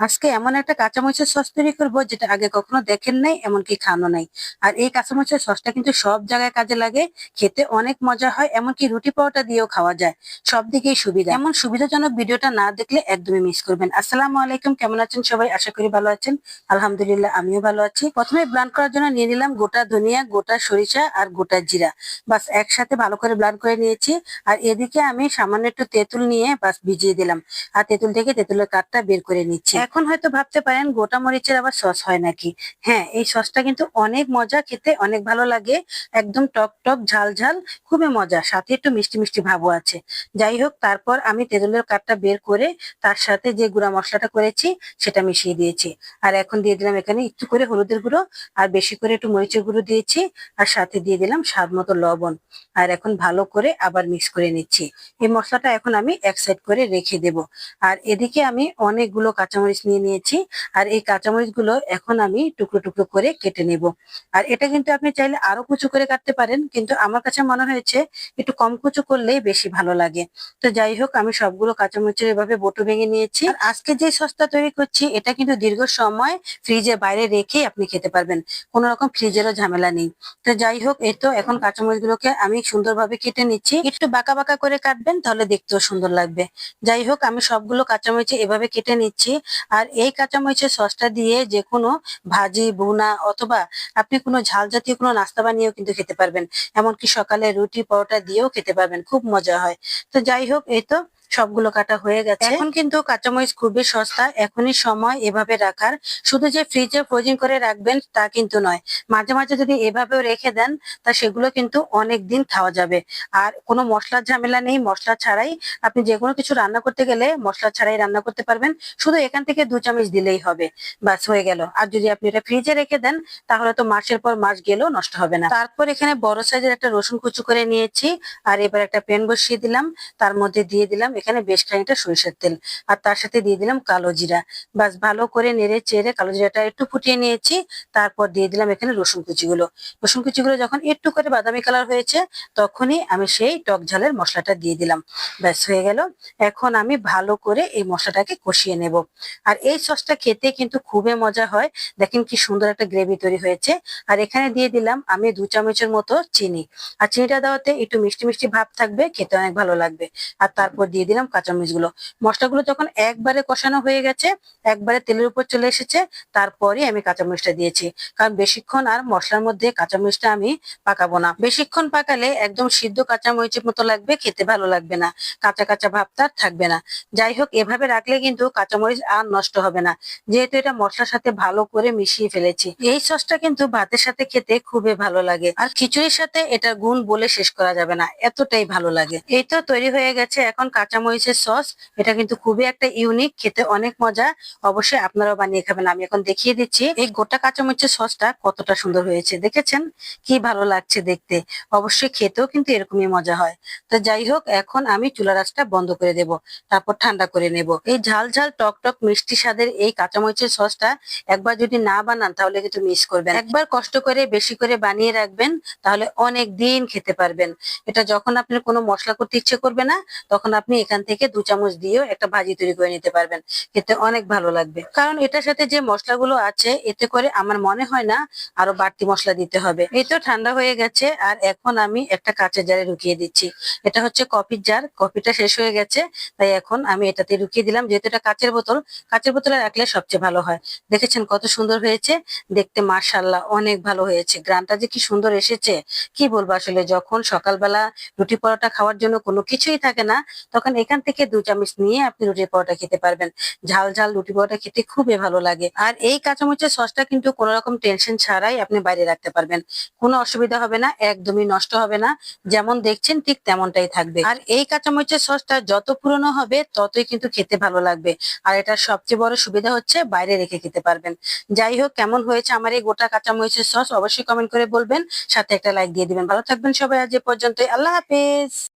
আজকে এমন একটা কাঁচামরিচের সস তৈরি করব যেটা আগে কখনো দেখেন নাই, এমনকি খানো নাই। আর এই কাঁচামরিচের সসটা কিন্তু সব জায়গায় কাজে লাগে, খেতে অনেক মজা হয়, এমনকি রুটি পরোটা দিয়েও খাওয়া যায়। সব দিকেই সুবিধা। এমন সুবিধাজনক ভিডিওটা না দেখলে একদমই মিস করবেন। আসসালামু আলাইকুম, কেমন আছেন সবাই? আশা করি ভালো আছেন। আলহামদুলিল্লাহ, আমিও ভালো আছি। প্রথমে ব্লান্ড করার জন্য নিয়ে নিলাম গোটা ধনিয়া, গোটা সরিষা আর গোটা জিরা। বাস একসাথে ভালো করে ব্লান্ড করে নিয়েছি। আর এদিকে আমি সামান্য একটু তেঁতুল নিয়ে বাস ভিজিয়ে দিলাম। আর তেঁতুল থেকে তেঁতুলের কাঠটা বের করে নিচ্ছি। এখন হয়তো ভাবতে পারেন গোটা মরিচের আবার সস হয় নাকি। হ্যাঁ, এই সসটা কিন্তু অনেক মজা, খেতে অনেক ভালো লাগে। একদম টক টক ঝাল ঝাল, খুবই মজা, সাথে একটু মিষ্টি মিষ্টি ভাবও আছে। যাই হোক, তারপর আমি তেঁতুলের কাঠটা বের করে তার সাথে যে গুঁড়া মশলাটা করেছি সেটা মিশিয়ে দিয়েছি। আর এখন দিয়ে দিলাম এখানে একটু করে হলুদের গুঁড়ো, আর বেশি করে একটু মরিচের গুঁড়ো দিয়েছি। আর সাথে দিয়ে দিলাম স্বাদ মতো লবণ। আর এখন ভালো করে আবার মিক্স করে নিচ্ছি। এই মশলাটা এখন আমি এক সাইড করে রেখে দেব। আর এদিকে আমি অনেকগুলো কাঁচামরিচ নিয়ে নিয়েছি। আর এই কাঁচামরিচগুলো এখন আমি টুকরো টুকরো করে কেটে নেব। আর এটা কিন্তু আপনি চাইলে আরো কুচো করে কাটতে পারেন, কিন্তু আমার কাছে মনে হয়েছে একটু কম কুচো করলেই বেশি ভালো লাগে। তো যাই হোক, আমি সবগুলো কাঁচামরিচের এভাবে বটো ভেঙে নিয়েছি। আর আজকে যে সসটা তৈরি করছি এটা কিন্তু দীর্ঘ সময় ফ্রিজে বাইরে রেখেই আপনি খেতে পারবেন, কোনো রকম ফ্রিজেরও ঝামেলা নেই। তো যাই হোক, এই তো এখন কাঁচামরিচগুলোকে আমি সুন্দরভাবে কেটে নিচ্ছি। একটু বাঁকা বাঁকা করে কাটবেন, তাহলে দেখতেও সুন্দর লাগবে। যাই হোক, আমি সবগুলো কাঁচামরিচ এভাবে কেটে নিচ্ছি। আর এই কাঁচামরিচের সসটা দিয়ে যে কোনো ভাজি, ভুনা অথবা আপনি কোনো ঝাল জাতীয় কোনো নাস্তা বানিয়েও কিন্তু খেতে পারবেন। এমনকি সকালে রুটি পরোটা দিয়েও খেতে পারবেন, খুব মজা হয়। তো যাই হোক, এই তো সবগুলো কাটা হয়ে গেছে। এখন কিন্তু কাঁচামরিচ খুবই সস্তা, এখনই সময় এভাবে রাখার। শুধু যে ফ্রিজে ফ্রোজিং করে রাখবেন তা কিন্তু নয়, মাঝে মাঝে যদি এভাবেও রেখে দেন তা সেগুলো কিন্তু অনেক দিন খাওয়া যাবে। আর কোনো মশলার ঝামেলা নেই, মশলা ছাড়াই আপনি যে কোনো কিছু রান্না করতে গেলে মশলা ছাড়াই রান্না করতে পারবেন। শুধু এখান থেকে 2 চামচ দিলেই হবে, বাস হয়ে গেল। আর যদি আপনি এটা ফ্রিজে রেখে দেন তাহলে তো মাসের পর মাস গেলেও নষ্ট হবে না। তারপর এখানে বড় সাইজের একটা রসুন কুচি করে নিয়েছি। আর এবার একটা প্যান বসিয়ে দিলাম, তার মধ্যে দিয়ে দিলাম এখানে বেশ খানিকটা সরিষার তেল। আর তার সাথে দিয়ে দিলাম কালো জিরা। বাস ভালো করে নেড়ে চেড়ে কালো জিরাটা একটু ফুটিয়ে নিয়েছি। তারপর দিয়ে দিলাম এখানে রসুন কুচিগুলো। রসুন কুচিগুলো যখন একটু করে বাদামি কালার হয়েছে তখনই আমি সেই টক ঝালের মশলাটা দিয়ে দিলাম। ব্যাস হয়ে গেল। এখন আমি ভালো করে এই মশলাটাকে কষিয়ে নেব। আর এই সসটা খেতে কিন্তু খুবই মজা হয়। দেখেন কি সুন্দর একটা গ্রেভি তৈরি হয়েছে। আর এখানে দিয়ে দিলাম আমি 2 চামচের মতো চিনি। আর চিনিটা দেওয়াতে একটু মিষ্টি মিষ্টি ভাব থাকবে, খেতে অনেক ভালো লাগবে। আর তারপর দিয়ে দিলাম কাঁচামরিচগুলো। মশলাগুলো যখন একবারে কষানো হয়ে গেছে, একবারে তেলের উপর চলে এসেছে, তারপরই আমি কাঁচামরিচটা দিয়েছি। কারণ বেশিক্ষণ আর মশলার মধ্যে কাঁচামরিচটা আমি পাকাবো না। বেশিক্ষণ পাকালে একদম সিদ্ধ কাঁচামরিচের মতো লাগবে, খেতে ভালো লাগবে না, কাঁচা কাঁচা ভাবটা আর থাকবে না। যাই হোক, এভাবে রাখলে কিন্তু কাঁচামরিচ আর নষ্ট হবে না, যেহেতু এটা মশলার সাথে ভালো করে মিশিয়ে ফেলেছি। এই সসটা কিন্তু ভাতের সাথে খেতে খুবই ভালো লাগে, আর খিচুড়ির সাথে এটার গুণ বলে শেষ করা যাবে না, এতটাই ভালো লাগে। এই তো তৈরি হয়ে গেছে এখন কাঁচামরিচের সস। এটা কিন্তু খুবই একটা ইউনিক, খেতে অনেক মজা। অবশ্যই আপনারাও বানিয়ে খাবেন। আমি এখন দেখিয়ে দিচ্ছি এই গোটা কাঁচামরিচের সসটা কতটা সুন্দর হয়েছে, দেখেছেন কি ভালো লাগছে দেখতে। অবশ্যই খেতেও কিন্তু এরকমই মজা হয়। তো যাই হোক, এখন আমি চুলা রাসটা বন্ধ করে দেব, তারপর ঠান্ডা করে নেব। এই ঝাল ঝাল টক টক মিষ্টি স্বাদের এই কাঁচামরিচের সসটা একবার যদি না বানান তাহলে কিন্তু মিস করবেন। একবার কষ্ট করে বেশি করে বানিয়ে রাখবেন, তাহলে অনেক দিন খেতে পারবেন। এটা যখন আপনার কোনো মশলা করতে ইচ্ছে করবে না, তখন আপনি এখান থেকে 2 চামচ দিয়েও একটা ভাজি তৈরি করে নিতে পারবেন, খেতে অনেক ভালো লাগবে। কারণ এটার সাথে যে মশলাগুলো আছে এতে করে আমার মনে হয় না আরো বাড়তি মশলা দিতে হবে। এই তো ঠান্ডা হয়ে গেছে। আর এখন আমি একটা কাঁচের জারে ঢুকিয়ে দিচ্ছি। এটা হচ্ছে কফির জার, কফিটা শেষ হয়ে গেছে, তাই এখন আমি এটাতে ঢুকিয়ে দিলাম। যেহেতু এটা কাঁচের বোতল, কাঁচের বোতলে রাখলে সবচেয়ে ভালো হয়। দেখেছেন কত সুন্দর হয়েছে দেখতে, মাশাআল্লাহ অনেক ভালো হয়েছে। গ্রানটা যে কি সুন্দর এসেছে, কি বলবো আসলে। যখন সকালবেলা রুটি পরোটা খাওয়ার জন্য কোনো কিছুই থাকে না, তখন এখান থেকে 2 চামচ নিয়ে আপনি রুটি পরোটা খেতে পারবেন। ঝাল ঝাল রুটি পরোটা খেতে খুবই ভালো লাগে। আর এই কাঁচামরিচের সসটা কিন্তু কোনো রকম টেনশন ছাড়াই আপনি বাইরে রাখতে পারবেন, কোনো অসুবিধা হবে না, একদমই নষ্ট হবে না। যেমন দেখছেন ঠিক তেমনটাই থাকবে। আর এই কাঁচামরিচের সসটা যত পুরনো হবে ততই কিন্তু খেতে ভালো লাগবে। আর এটার সবচেয়ে বড় সুবিধা হচ্ছে বাইরে রেখে খেতে পারবেন। যাই হোক, কেমন হয়েছে আমার এই গোটা কাঁচামরিচের সস অবশ্যই কমেন্ট করে বলবেন, সাথে একটা লাইক দিয়ে দিবেন। ভালো থাকবেন সবাই, আজ এ পর্যন্তই, আল্লাহ হাফেজ।